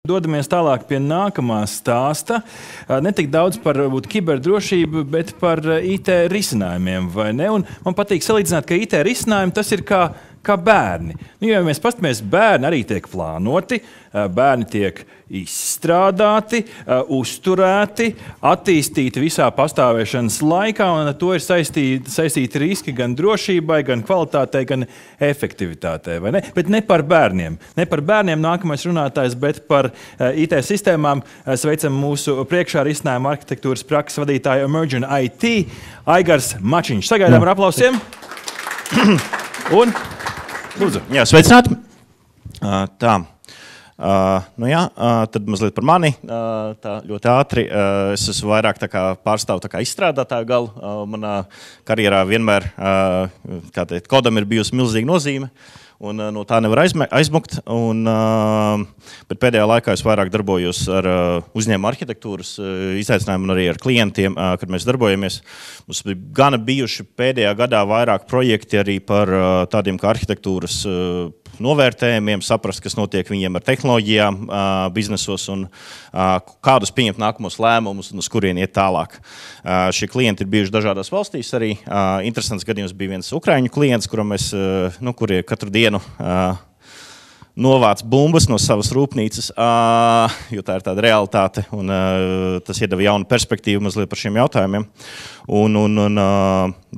Dodamies tālāk pie nākamā stāsta. Ne tik daudz par kiberdrošību, bet par IT risinājumiem, vai ne? Un man patīk salīdzināt, ka IT risinājumi tas ir kā bērni. Ja mēs paskatāmies, bērni arī tiek plānoti, bērni tiek izstrādāti, uzturēti, attīstīti visā pastāvēšanas laikā, un ar to ir saistīti riski gan drošībai, gan kvalitātei, gan efektivitātei. Vai ne? Bet ne par bērniem. Ne par bērniem nākamais runātājs, bet par IT sistēmām. Sveicam mūsu priekšā risinājuma arhitektūras prakses vadītāju Emergent IT, Aigars Mačiņš. Sagaidām ar aplausiem. Un lūdzu. Jā, sveicināti. Tā. Tad mazliet par mani. Tā ļoti ātri. Es esmu vairāk pārstāvu izstrādātāju galu. Manā karjerā vienmēr kodam ir bijusi milzīga nozīme. Un no tā nevar aizmukt. Bet pēdējā laikā es vairāk darbojos ar uzņēmuma arhitektūras izaicinājumu un arī ar klientiem, kad mēs darbojamies. Mums bija gana bijuši pēdējā gadā vairāk projekti arī par tādiem kā arhitektūras novērtējumiem, saprast, kas notiek viņiem ar tehnoloģijām biznesos un kādus pieņemt nākamos lēmumus un uz kurien iet tālāk. Šie klienti ir bijuši dažādās valstīs arī. Interesants gadījums bija viens ukraiņu klients, kuram mēs, kuri katru dienu novāc bumbas no savas rūpnīcas, jo tā ir tāda realitāte, un tas iedeva jaunu perspektīvu mazliet par šiem jautājumiem.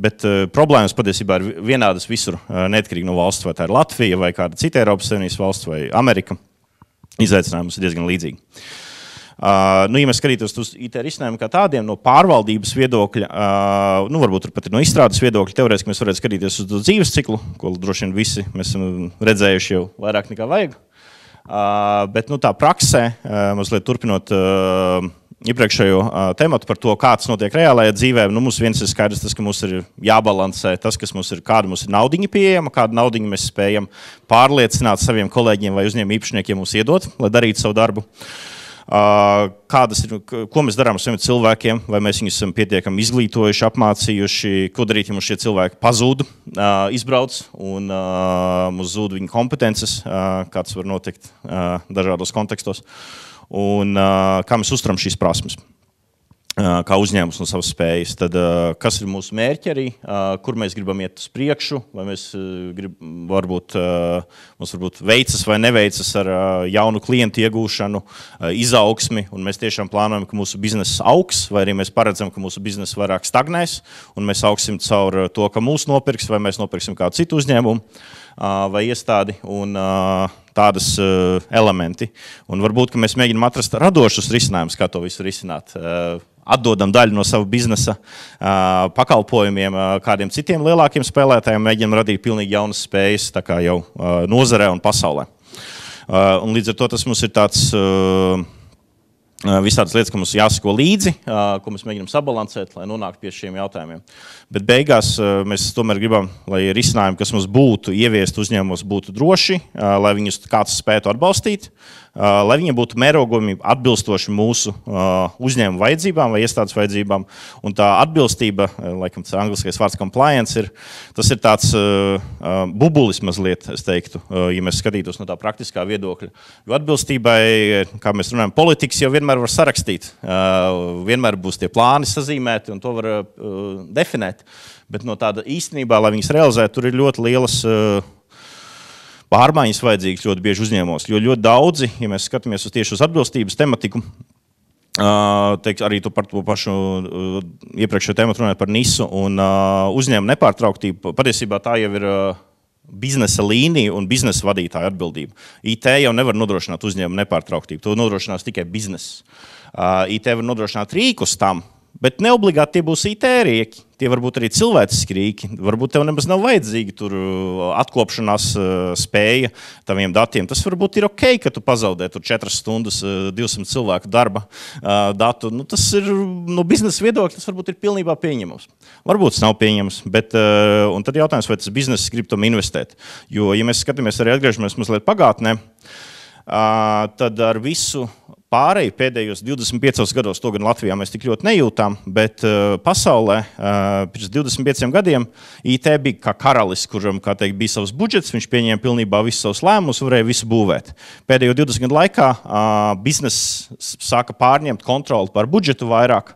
Bet problēmas patiesībā ir vienādas visur, neatkarīgi no valsts, vai tā ir Latvija, vai kāda cita Eiropas Savienības valsts, vai Amerika. Izaicinājums ir diezgan līdzīgi. Ja mēs skatītos uz IT risinājumu kā tādiem, no pārvaldības viedokļa, varbūt pat no izstrādes viedokļa, teorētiski mēs varētu skatīties uz dzīves ciklu, ko droši vien visi mēs esam redzējuši jau vairāk nekā vajag. Bet tā praksē, mazliet turpinot iepriekšējo tematu par to, kāds notiek reālajā dzīvē, mums viens ir skaidrs tas, ka mums ir jābalansē tas, kas mums ir, kāda mums ir naudiņa pieejama, kādu naudiņu mēs spējam pārliecināt saviem kolēģiem vai uzņēmuma īpašniekiem mums iedot, lai darītu savu darbu. Ko mēs darām ar saviem cilvēkiem, vai mēs viņus esam pietiekami izglītojuši, apmācījuši, ko darīt, ja mums šie cilvēki pazūd, izbrauc un mums zūd viņu kompetences, kāds var notikt dažādos kontekstos, un kā mēs uzturam šīs prasmes, kā uzņēmums no savas spējas. Tad, kas ir mūsu mērķi arī, kur mēs gribam iet uz priekšu, vai mēs mums varbūt veicas vai neveicas ar jaunu klientu iegūšanu, izaugsmi, un mēs tiešām plānojam, ka mūsu bizness augs, vai arī mēs paredzam, ka mūsu bizness vairāk stagnēs, un mēs augsim caur to, ka mūs nopirks, vai mēs nopirksim kādu citu uzņēmumu vai iestādi, un tādas elementi. Un varbūt, ka mēs mēģinām atrast radošus risinājumus, kā to visu risināt. Atdodam daļu no sava biznesa pakalpojumiem kādiem citiem lielākiem spēlētājiem, mēģinām radīt pilnīgi jaunas spējas tā kā jau nozarē un pasaulē. Un līdz ar to tas mums ir tāds visādas lietas, ka mums jāsako līdzi, ko mēs mēģinām sabalansēt, lai nonāktu pie šiem jautājumiem. Bet beigās mēs tomēr gribam, lai risinājumi, kas mums būtu ieviest uzņēmumos, būtu droši, lai viņus kāds spētu atbalstīt, lai viņiem būtu mērogumi atbilstoši mūsu uzņēmuma vajadzībām vai iestādes vajadzībām. Un tā atbilstība, laikam tas angliskais vārds compliance, tas ir tāds bubulis mazliet, es teiktu, ja mēs skatītos no tā praktiskā viedokļa. Jo atbilstībai, kā mēs runājam, politikas jau vienmēr var sarakstīt. Vienmēr būs tie plāni sazīmēti un to var definēt. Bet no tāda īstenībā, lai viņas realizētu, tur ir ļoti lielas pārmaiņas vajadzīgas ļoti bieži uzņēmumos. Jo ļoti daudzi, ja mēs skatāmies tieši uz atbilstības tematiku, arī par to pašu iepriekšējo tematu runājot par NISu un uzņēmuma nepārtrauktību, patiesībā tā jau ir biznesa līnija un biznesa vadītāja atbildība. IT jau nevar nodrošināt uzņēmumu nepārtrauktību, to nodrošinās tikai bizness. IT var nodrošināt rīkus tam, bet neobligāti tie būs IT rīki. Tie varbūt arī cilvēciski rīki. Varbūt tev nemaz nav vajadzīga tur atkopšanās spēja taviem datiem. Tas varbūt ir ok, ka tu pazaudē tur 4 stundas 200 cilvēku darba datu. Tas ir no biznesa viedokļa, tas varbūt ir pilnībā pieņemams. Varbūt tas nav pieņemams, bet un tad jautājums, vai tas bizness grib tam investēt. Jo, ja mēs skatāmies arī atgriežamies mazliet pagātnē, tad ar visu pārēju pēdējos 25 gados, to gan Latvijā mēs tik ļoti nejūtām, bet pasaulē pirms 25 gadiem IT bija kā karalis, kuram, kā teikt, bija savs budžets, viņš pieņēma pilnībā visus savus lēmumus, varēja visu būvēt. Pēdējo 20 gadu laikā bizness sāka pārņemt kontroli par budžetu vairāk,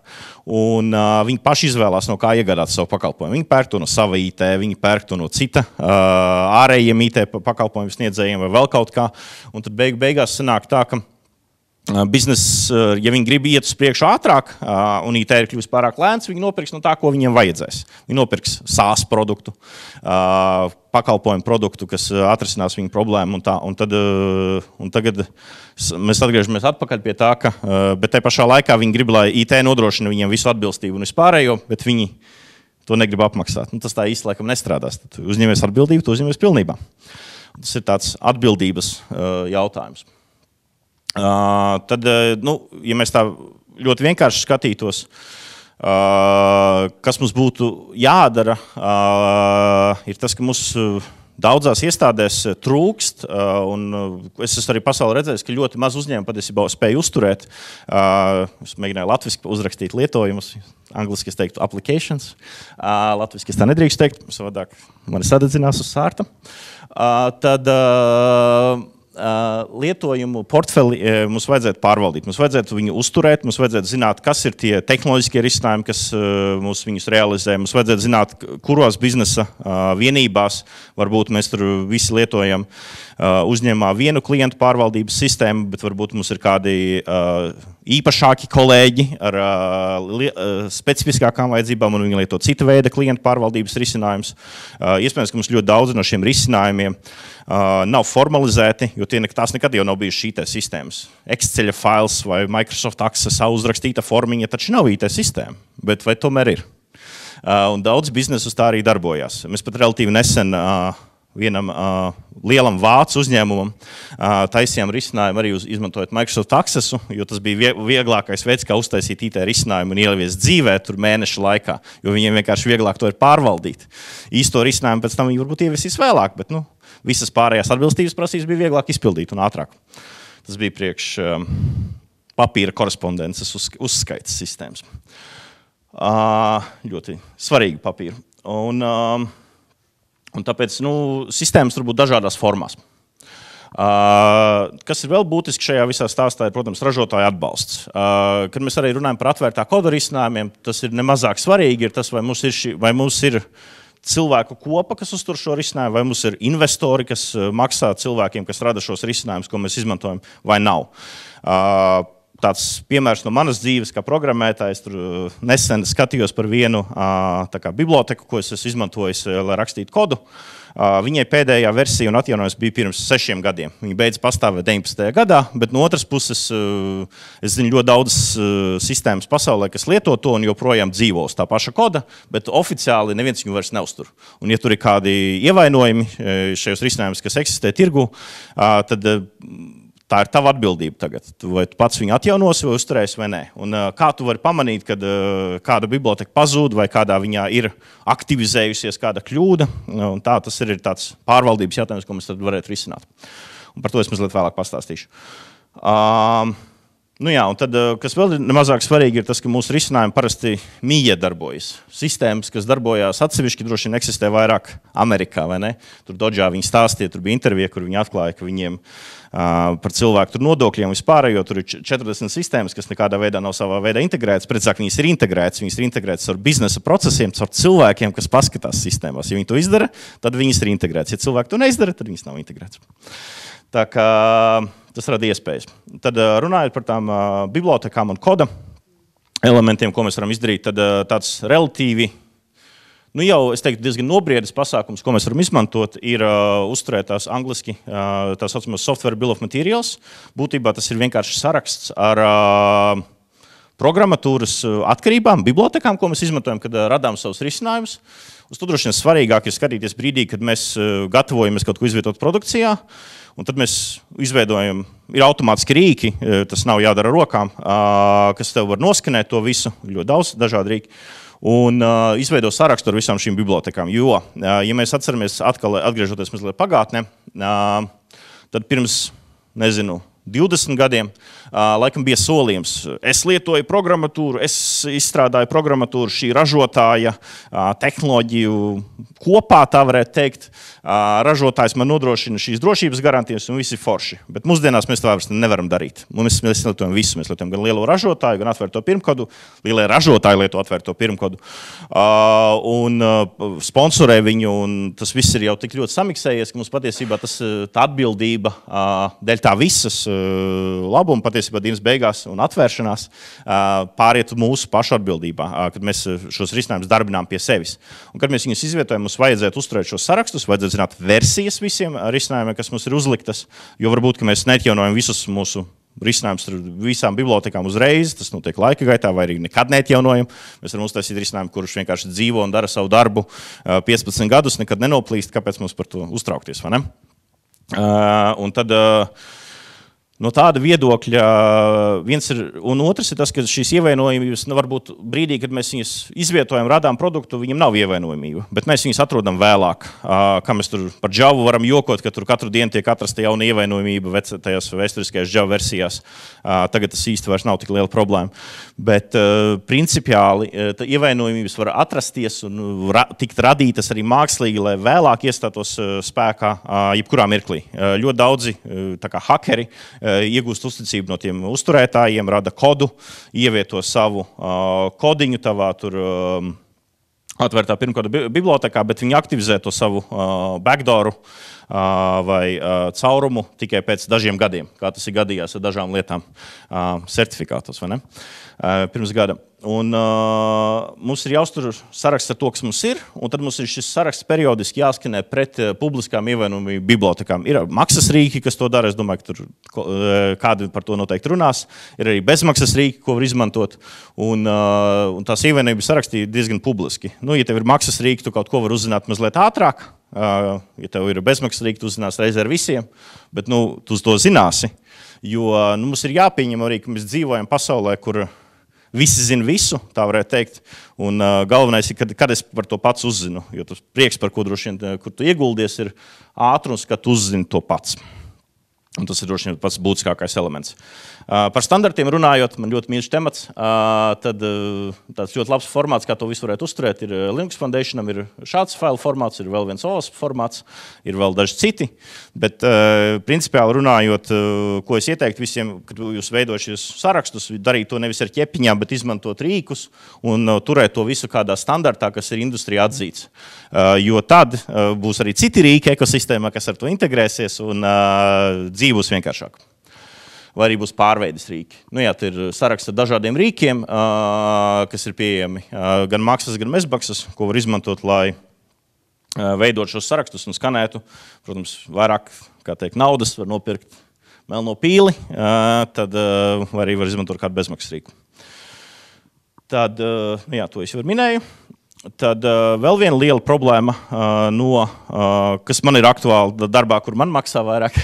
un viņi paši izvēlās, no kā iegādāt savu pakalpojumu. Viņi pērk to no sava IT, viņi pērk to no cita ārējiem IT pakalpojumu sniedzējiem vai vēl kaut kā, un tad beigās sanāk tā, ka bizness, ja viņi grib iet uz priekšu ātrāk, un IT ir kļuvis pārāk lēns, viņi nopirks no tā, ko viņiem vajadzēs. Viņi nopirks SaaS produktu, pakalpojumu produktu, kas atrisinās viņu problēmu, un tagad mēs atgriežamies atpakaļ pie tā, bet te pašā laikā viņi grib, lai IT nodrošina viņiem visu atbilstību un vispārējo, bet viņi to negrib apmaksāt. Tas tā īsti laikam nestrādās. Tad uzņemies atbildību, tu uzņemies pilnībā. Tas ir tāds atbildības jautājums. Tad, ja mēs tā ļoti vienkārši skatītos, kas mums būtu jādara, ir tas, ka mums daudzās iestādēs trūkst, un es esmu arī pasaulē redzējis, ka ļoti maz uzņēmumu patiesībā spēj uzturēt. Es mēģināju latviski uzrakstīt lietojumus, angliski es teiktu applications, latviski es tā nedrīkst teikt, savādāk mani sadedzinās uz sārta. Tad lietojumu portfeli mums vajadzētu pārvaldīt, mums vajadzētu viņu uzturēt, mums vajadzētu zināt, kas ir tie tehnoloģiskie risinājumi, kas mums viņus realizē, mums vajadzētu zināt, kuros biznesa vienībās varbūt mēs tur visi lietojam uzņēmumā vienu klientu pārvaldības sistēmu, bet varbūt mums ir kādi īpašāki kolēģi ar specifiskākām vajadzībām, un viņi lieto cita veida klientu pārvaldības risinājumus. Iespējams, ka mums ļoti daudz no šiem risinājumiem nav formalizēti, jo tās nekad jau nav bijušas IT sistēmas. Excel files vai Microsoft Access uzrakstīta formiņa taču nav IT sistēma, bet vai tomēr ir? Un daudz biznesus tā arī darbojās. Mēs pat relatīvi nesen vienam lielam vācu uzņēmumam taisījām risinājumu arī izmantojot Microsoft Accessu, jo tas bija vieglākais veids, kā uztaisīt IT risinājumu un ieviest dzīvē tur mēneša laikā, jo viņiem vienkārši vieglāk to ir pārvaldīt. Īsto risinājumu pēc tam viņi varbūt ieviesīs vēlāk, bet visas pārējās atbilstības prasības bija vieglāk izpildīt un ātrāk. Tas bija priekš papīra korespondences uzskaitas sistēmas. Ļoti svarīgi papīri. Un tāpēc sistēmas tur būtu dažādās formās. Kas ir vēl būtiski šajā visā stāstā, ir, protams, ražotāja atbalsts. Kad mēs arī runājam par atvērtā koda risinājumiem, tas ir nemazāk svarīgi, ir tas, vai mums ir cilvēku kopa, kas uztur šo risinājumu, vai mums ir investori, kas maksā cilvēkiem, kas rada šos risinājumus, ko mēs izmantojam, vai nav. Tāds piemērs no manas dzīves, kā programmētājs, tur nesen skatījos par vienu biblioteku, ko es esmu izmantojis, lai rakstītu kodu. Viņai pēdējā versija un atjaunojums bija pirms 6 gadiem. Viņa beidz pastāvēt 19. gadā, bet no otras puses es zinu ļoti daudz sistēmas pasaulē, kas lieto to un joprojām dzīvo uz tā paša koda, bet oficiāli neviens viņu vairs neuztur. Un ja tur ir kādi ievainojumi šajos risinājumus, kas eksistē tirgu, tad tā ir tava atbildība tagad. Vai tu pats viņu atjaunosi vai uzturēsi vai nē. Un kā tu vari pamanīt, kad kāda biblioteka pazūd vai kādā viņā ir aktivizējusies kāda kļūda. Un tas ir tāds pārvaldības jautājums, ko mēs tad varētu risināt. Un par to es mazliet vēlāk pastāstīšu. Un tad, kas vēl ir nemazāk svarīgi, ir tas, ka mūsu risinājumi parasti miedarbojas. Sistēmas, kas darbojās atsevišķi, droši vien eksistē vairāk Amerikā, vai ne? Tur Dodžā viņi stāstīja, tur bija intervija, kur viņi atklāja, ka viņiem par cilvēku tur nodokļiem vispārējo, tur ir 40 sistēmas, kas nekādā veidā nav savā veidā integrētas. Precīzāk, viņas ir integrētas ar biznesa procesiem, ar cilvēkiem, kas paskatās sistēmās. Ja viņi to izdara, tad viņas ir integrētas. Ja cilvēki to neizdara, tad viņas nav integrētas. Tā kā tas rada iespējas. Tad runājot par tām bibliotekām un koda elementiem, ko mēs varam izdarīt, tad tāds relatīvi, es teiktu, diezgan nobriedis pasākums, ko mēs varam izmantot, ir uzturēt tās angliski tā saucamās software bill of materials. Būtībā tas ir vienkārši saraksts ar programmatūras atkarībām, bibliotekām, ko mēs izmantojam, kad radām savus risinājumus. Uz to droši vien svarīgāk ir skatīties brīdī, kad mēs gatavojamies kaut ko izvietot produkcijā, un tad mēs izveidojam, ir automātiski rīki, tas nav jādara rokām, kas tev var noskanēt to visu, ļoti daudz dažādu rīku, un izveido sarakstu ar visām šīm bibliotekām. Jo, ja mēs atceramies atkal, atgriežoties mazliet pagātnē, tad pirms, 20 gadiem, laikam bija solījums. Es lietoju programmatūru, es izstrādāju programmatūru, šī ražotāja tehnoloģiju kopā, tā varētu teikt. Ražotājs man nodrošina šīs drošības garantijas un visi forši. Bet mūsdienās mēs to vairs nevaram darīt. Mēs lietojam visu. Mēs lietojam gan lielo ražotāju, gan atvērto pirmkodu. Lielie ražotāji lieto atvērto pirmkodu. Un sponsorē viņu, un tas viss ir jau tik ļoti samiksējies, ka mums patiesībā tā atbildība dēļ tā visas labuma patiesībā dienas beigās un atvēršanās pāriet mūsu pašu atbildībā, kad mēs šos risinājumus darbinām pie sevis. Un, kad mēs viņus izvietojam, mums vajadzētu uzturēt šos sarakstus, vajadzētu zināt versijas visiem risinājumiem, kas mums ir uzliktas, jo varbūt, ka mēs neatjaunojam visus mūsu risinājumus visām bibliotekām uzreiz, tas notiek laika gaitā, vai arī nekad neatjaunojam. Mēs varam uztaisīt risinājumu, kurš vienkārši dzīvo un dara savu darbu 15 gadus, nekad nenoplīst, kāpēc mums par to uztraukties, vai ne? Un tad no tāda viedokļa viens ir, un otrs ir tas, ka šīs ievainojumības varbūt brīdī, kad mēs viņus izvietojam, radām produktu, viņam nav ievainojumība, bet mēs viņus atrodam vēlāk. Kā mēs tur par Java varam jokot, ka tur katru dienu tiek atrasta jauna ievainojumība tajās vēsturiskajās Java versijās. Tagad tas īsti vairs nav tik liela problēma. Bet principiāli ievainojumības var atrasties un tikt radītas arī mākslīgi, lai vēlāk iestātos spēkā jebkurā mirklī. Ļoti daudzi tā kā hakeri iegūst uzticību no tiem uzturētājiem, rada kodu, ievieto savu kodiņu tavā tur atvērtā pirmkoda bibliotekā, bet viņi aktivizē to savu backdooru vai caurumu tikai pēc dažiem gadiem, kā tas ir gadījās ar dažām lietām certifikātos, vai ne? Pirms gada. Un mums ir jāuztur saraksts ar to, kas mums ir, un tad mums ir šis saraksts periodiski jāskanē pret publiskām ievainojumību bibliotekām. Ir maksas rīki, kas to dara, es domāju, ka tur kādi par to noteikti runās. Ir arī bezmaksas rīki, ko var izmantot, un tās ievainojumības saraksti ir diezgan publiski. Nu, ja tev ir maksas rīki, tu kaut ko var uzzināt mazliet ātrāk. Ja tev ir bezmaksas rīki, tu uzzinās reizē ar visiem, bet tu to zināsi. Jo mums ir jāpieņem arī, ka mēs dzīvojam pasaulē, kur visi zina visu, tā varētu teikt, un galvenais ir, kad es par to pats uzzinu, jo tas prieks, par ko droši vien, kur tu ieguldies, ir ātrums, ka tu uzzini to pats. Un tas ir droši vien pats būtiskākais elements. Par standartiem runājot, man ļoti mīļš temats, tad tāds ļoti labs formāts, kā to visu varētu uzturēt, ir Linux Foundationam, ir šāds failu formāts, ir vēl viens OWASP formāts, ir vēl daži citi, bet principiāli runājot, ko es ieteiktu visiem, kad jūs veidojat šos sarakstus, darīt to nevis ar ķepiņām, bet izmantot rīkus un turēt to visu kādā standartā, kas ir industrijā atzīts. Jo tad būs arī citi rīki ekosistēmā, kas ar to integrēsies un dzīve būs vienkāršāk. Vai arī būs pārveides rīki. Jā, tur ir saraksts ar dažādiem rīkiem, kas ir pieejami gan maksas, gan bezmaksas, ko var izmantot, lai veidot šos sarakstus un skanētu. Protams, vairāk, kā teikt, naudas var nopirkt melno pīli, tad vai arī var izmantot kādu bezmaksas rīku. Tad, jā, to es jau minēju. Tad vēl viena liela problēma, kas man ir aktuāla darbā, kur man maksā vairāk,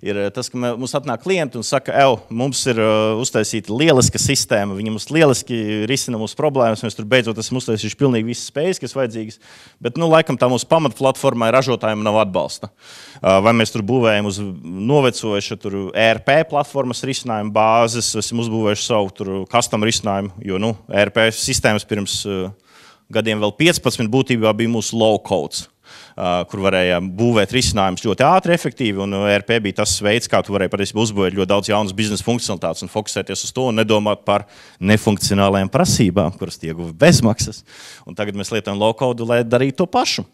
ir tas, ka mums atnāk klienti un saka, mums ir uztaisīta lieliska sistēma, viņi mums lieliski risina mūsu problēmas, mēs tur beidzot esam uztaisījuši pilnīgi visas spējas, kas vajadzīgas, bet, laikam tā mūsu pamatplatformai ražotājiem nav atbalsta. Vai mēs tur būvējam uz novecojuša tur ERP platformas risinājumu bāzes, esam uzbūvējuši savu tur custom risinājumu, jo, ERP sistēmas pirms gadiem vēl 15 būtībā bija mūsu low codes, kur varēja būvēt risinājumus ļoti ātri, efektīvi, un ERP bija tas veids, kā tu varēji patiesībā uzbūvēt ļoti daudz jaunas biznesa funkcionalitātes un fokusēties uz to un nedomāt par nefunkcionālajām prasībām, kuras ieguva bezmaksas. Un tagad mēs lietojam low code, lai darītu to pašu.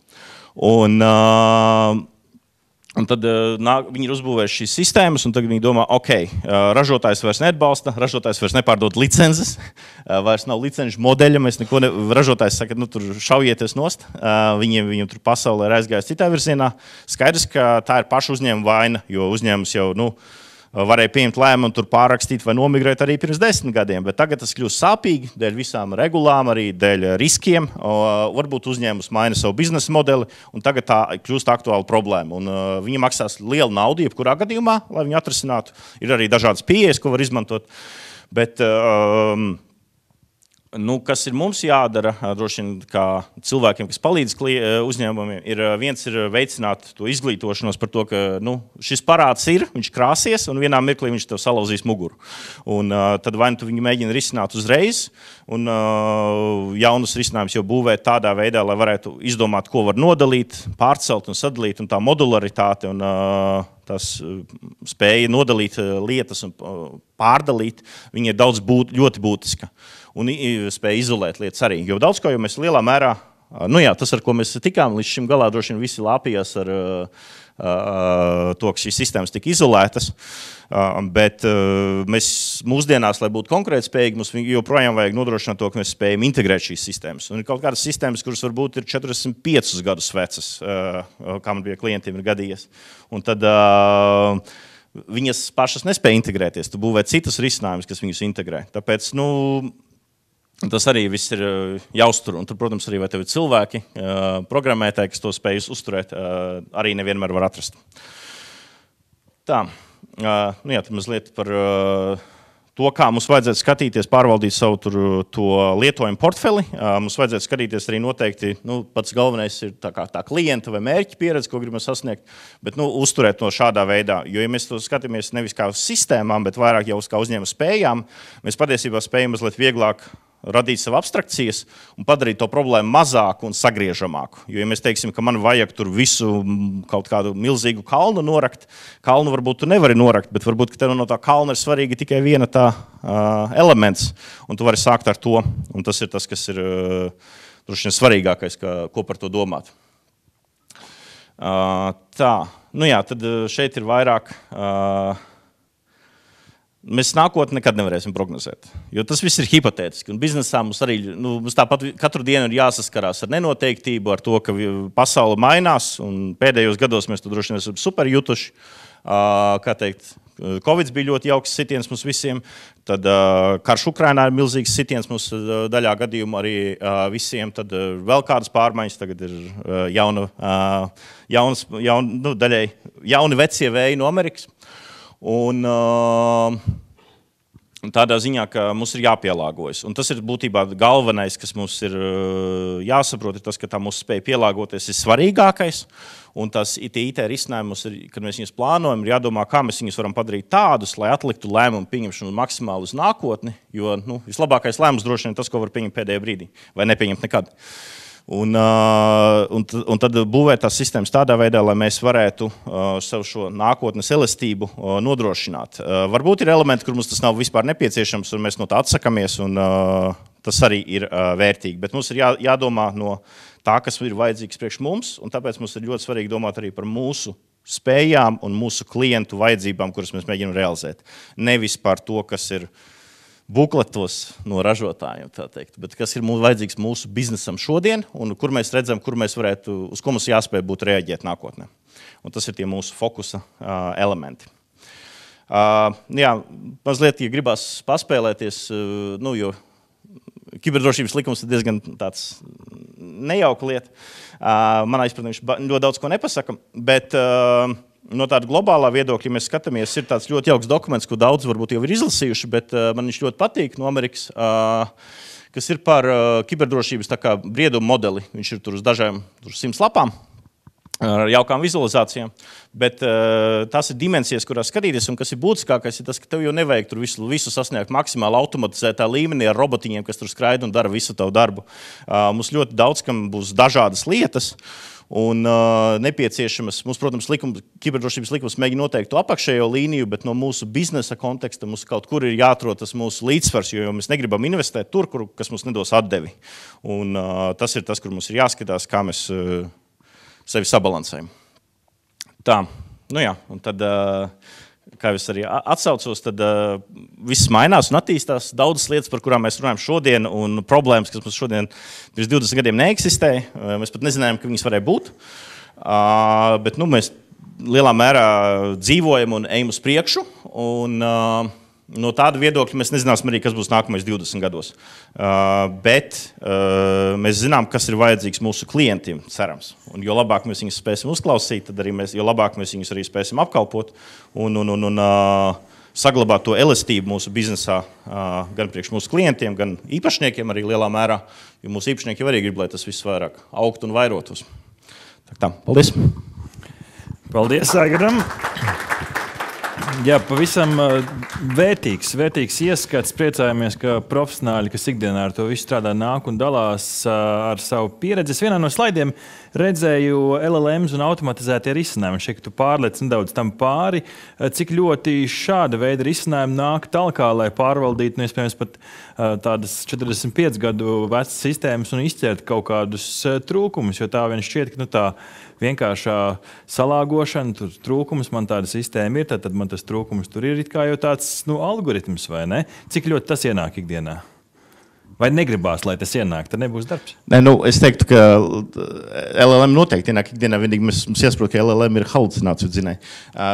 Un tad viņi ir uzbūvējuši šīs sistēmas, un tagad viņi domā, ražotājs vairs neatbalsta, ražotājs vairs nepārdod licences, vairs nav licenču modeļa, mēs neko ražotājs saka, tur šaujieties nost, viņiem tur pasaulē ir aizgājis citā virzienā. Skaidrs, ka tā ir paša uzņēmuma vaina, jo uzņēmums jau, varēja pieņemt lēmumu tur pārrakstīt vai nomigrēt arī pirms 10 gadiem, bet tagad tas kļūst sāpīgi dēļ visām regulām, arī dēļ riskiem. Varbūt uzņēmums maina savu biznesa modeli, un tagad tā kļūst aktuāla problēma. Un viņi maksās lielu naudu, jebkurā gadījumā, lai viņi atrisinātu. Ir arī dažādas pieejas, ko var izmantot, bet Kas ir mums jādara, droši vien, kā cilvēkiem, kas palīdz uzņēmumiem, viens ir veicināt to izglītošanos par to, ka šis parāds ir, viņš krāsies, un vienā mirklī viņš tev salauzīs muguru. Un tad vai tu viņu mēģini risināt uzreiz, un jaunus risinājumus jau būvēt tādā veidā, lai varētu izdomāt, ko var nodalīt, pārcelt un sadalīt, un tā modularitāte un tas spēja nodalīt lietas un pārdalīt, viņa ir ļoti būtiska. Un spēja izolēt lietas arī. Jo daudz ko jau mēs lielā mērā, tas, ar ko mēs tikām līdz šim galā, droši vien visi lāpījās ar to, ka šīs sistēmas tika izolētas, bet mēs mūsdienās, lai būtu konkurētspējīgi, mums joprojām vajag nodrošināt to, ka mēs spējam integrēt šīs sistēmas. Un ir kaut kādas sistēmas, kuras varbūt ir 45 gadus vecas, kā man bija klientiem ir gadījies. Un tad viņas pašas nespēja integrēties. Tu būvē citus risinājumus, kas viņus integrē. Tāpēc, tas arī viss ir jāuztur. Un tur, protams, arī vai tev ir cilvēki, programmētāji, kas to spēj uzturēt, arī nevienmēr var atrast. Tā, tad mazliet par to, kā mums vajadzētu skatīties, pārvaldīt savu to lietojumu portfeli. Mums vajadzētu skatīties arī noteikti, pats galvenais ir tā klienta vai mērķa pieredze, ko gribam sasniegt, bet uzturēt to šādā veidā. Jo, ja mēs to skatāmies nevis kā uz sistēmām, bet vairāk jau uz kā uzņēmuma spējām, mēs patiesībā spējam mazliet vieglāk radīt savu abstrakcijas un padarīt to problēmu mazāku un sagriežamāku. Jo, ja mēs teiksim, ka man vajag tur visu kaut kādu milzīgu kalnu norakt, kalnu varbūt tu nevari norakt, bet varbūt, ka tev no tā kalna ir svarīgi tikai viena tā elements, un tu vari sākt ar to. Un tas ir tas, kas ir droši vien svarīgākais, ko par to domāt. Tad šeit ir vairāk... Mēs nākotnē nekad nevarēsim prognozēt, jo tas viss ir hipotētiski. Un biznesā mums arī mums tāpat katru dienu ir jāsaskarās ar nenoteiktību, ar to, ka pasaule mainās, un pēdējos gados mēs to droši vien esam super jutuši. Kā teikt, Covid bija ļoti jauks sitiens mums visiem, tad karš Ukrainā ir milzīgs sitiens mums daļā gadījumu arī visiem, tad vēl kādas pārmaiņas, tagad ir daļai jauni vecie vēji no Amerikas. Un tādā ziņā, ka mums ir jāpielāgojas. Un tas ir būtībā galvenais, kas mums ir jāsaprot, ir tas, ka tā mūsu spēja pielāgoties ir svarīgākais. Un tas IT risinājumi, kad mēs viņus plānojam, ir jādomā, kā mēs viņus varam padarīt tādus, lai atliktu lēmumu pieņemšanu maksimāli uz nākotni. Jo vislabākais lēmums droši vien tas, ko var pieņemt pēdējā brīdī, vai nepieņemt nekad. Un tad būvēt tās sistēmas tādā veidā, lai mēs varētu savu šo nākotnes elastību nodrošināt. Varbūt ir elementi, kur mums tas nav vispār nepieciešams, un mēs no tā atsakamies, un tas arī ir vērtīgi. Bet mums ir jādomā no tā, kas ir vajadzīgs priekš mums, un tāpēc mums ir ļoti svarīgi domāt arī par mūsu spējām un mūsu klientu vajadzībām, kuras mēs mēģinām realizēt. Nevis par to, kas ir bukletos no ražotājiem, tā teikt, bet kas ir vajadzīgs mūsu biznesam šodien un kur mēs redzam, uz ko mums jāspēj būt reaģēt nākotnē. Un tas ir tie mūsu fokusa elementi. Mazliet, ja gribās paspēlēties, jo kiberdrošības likums ir diezgan tāds nejauka lieta. Manā izpratnē viņš ļoti daudz ko nepasaka, bet no tāda globālā viedokļa, ja mēs skatāmies, ir tāds ļoti jauks dokuments, ko daudz varbūt jau ir izlasījuši, bet man viņš ļoti patīk no Amerikas, kas ir par kiberdrošības briedumu modeli. Viņš ir tur uz dažām 100 lapām ar jaukām vizualizācijām, bet tās ir dimensijas, kurās skatīties, un kas ir būtiskākais, ir tas, ka tev jau nevajag tur visu sasniegt maksimāli automatizētā līmenī ar robotiņiem, kas tur skraida un dara visu tavu darbu. Mums ļoti daudz, kam būs dažādas lietas, un nepieciešamas, mums, protams, kiberdrošības likums mēģina noteikt to apakšējo līniju, bet no mūsu biznesa konteksta mums kaut kur ir jāatrod tas mūsu līdzsvars, jo mēs negribam investēt tur, kas mums nedos atdevi. Un tas ir tas, kur mums ir jāskatās, kā mēs sevi sabalansējam. Tā, un tad, kā es arī atsaucos, tad viss mainās un attīstās. Daudzas lietas, par kurām mēs runājam šodien, un problēmas, kas mums šodien pirms 20 gadiem neeksistēja. Mēs pat nezinājām, ka viņas varēja būt. Bet mēs lielā mērā dzīvojam un ejam uz priekšu. Un no tāda viedokļa mēs nezināsim arī, kas būs nākamais 20 gados. Bet mēs zinām, kas ir vajadzīgs mūsu klientiem, cerams. Un jo labāk mēs viņus spēsim uzklausīt, tad arī jo labāk mēs viņus arī spēsim apkalpot. Un saglabāt to elastību mūsu biznesā, gan priekš mūsu klientiem, gan īpašniekiem arī lielā mērā, jo mūsu īpašnieki arī grib, lai tas viss vairāk augtu un vairotos. Tā, paldies! Paldies, Aigaram! Jā, pavisam vērtīgs ieskats. Priecājamies, ka profesionāļi, kas ikdienā ar to visu strādā, nāk un dalās ar savu pieredzi. Es vienā no slaidiem redzēju LLMs un automatizētie risinājumi. Šeit, ka tu pārliec nedaudz tam pāri, cik ļoti šāda veida risinājumi nāk talkā, lai pārvaldītu, iespējams, pat tādas 45 gadu vecas sistēmas un izķert kaut kādus trūkumus, jo tā vien šķiet, ka tā vienkāršā salāgošana, tur trūkums, man tāda sistēma ir, tad man tas trūkums tur ir it kā jau tāds algoritms, vai ne? Cik ļoti tas ienāk ikdienā? Vai negribās, lai tas ienāk, tad nebūs darbs? Nē, es teiktu, ka LLM noteikti ienāk ikdienā, vienīgi mums jāsaprot, ka LLM ir halucināciju dzinēji.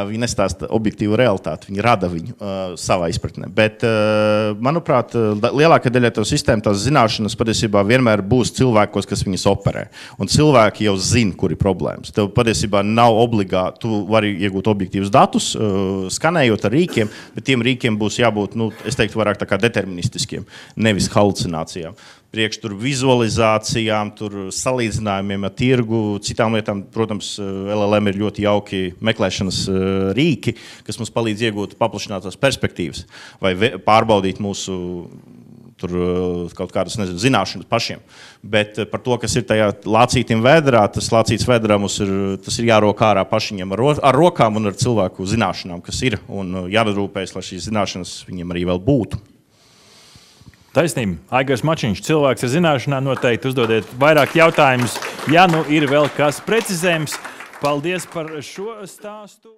Viņi nestāsta objektīvu realitāti, viņi rada viņu savā izpratnē. Bet, manuprāt, lielākā daļa to sistēmu, tās zināšanas patiesībā vienmēr būs cilvēkos, kas viņas operē. Un cilvēki jau zina, kur ir problēmas. Tev patiesībā nav obligāti, tu vari iegūt objektīvus datus, skanējot ar rīkiem, bet tiem rīkiem būs jābūt, es teiktu, vairāk tā kā deterministiskiem, nevis halucinācijām. Priekš tur vizualizācijām, tur salīdzinājumiem ar tirgu, citām lietām, protams, LLM ir ļoti jauki meklēšanas rīki, kas mums palīdz iegūt paplašinātās perspektīvas vai pārbaudīt mūsu tur kaut kādas, zināšanas pašiem. Bet par to, kas ir tajā lācītim vēderā, tas lācīts vēderā mums tas ir jārok ārā pašiņiem ar rokām un ar cilvēku zināšanām, kas ir, un jārūpējas, lai šīs zināšanas viņiem arī vēl būtu. Taisnība. Aigars Mačiņš, cilvēks ar zināšanām, noteikti uzdodiet vairāk jautājumus, ja ir vēl kas precizējums. Paldies par šo stāstu.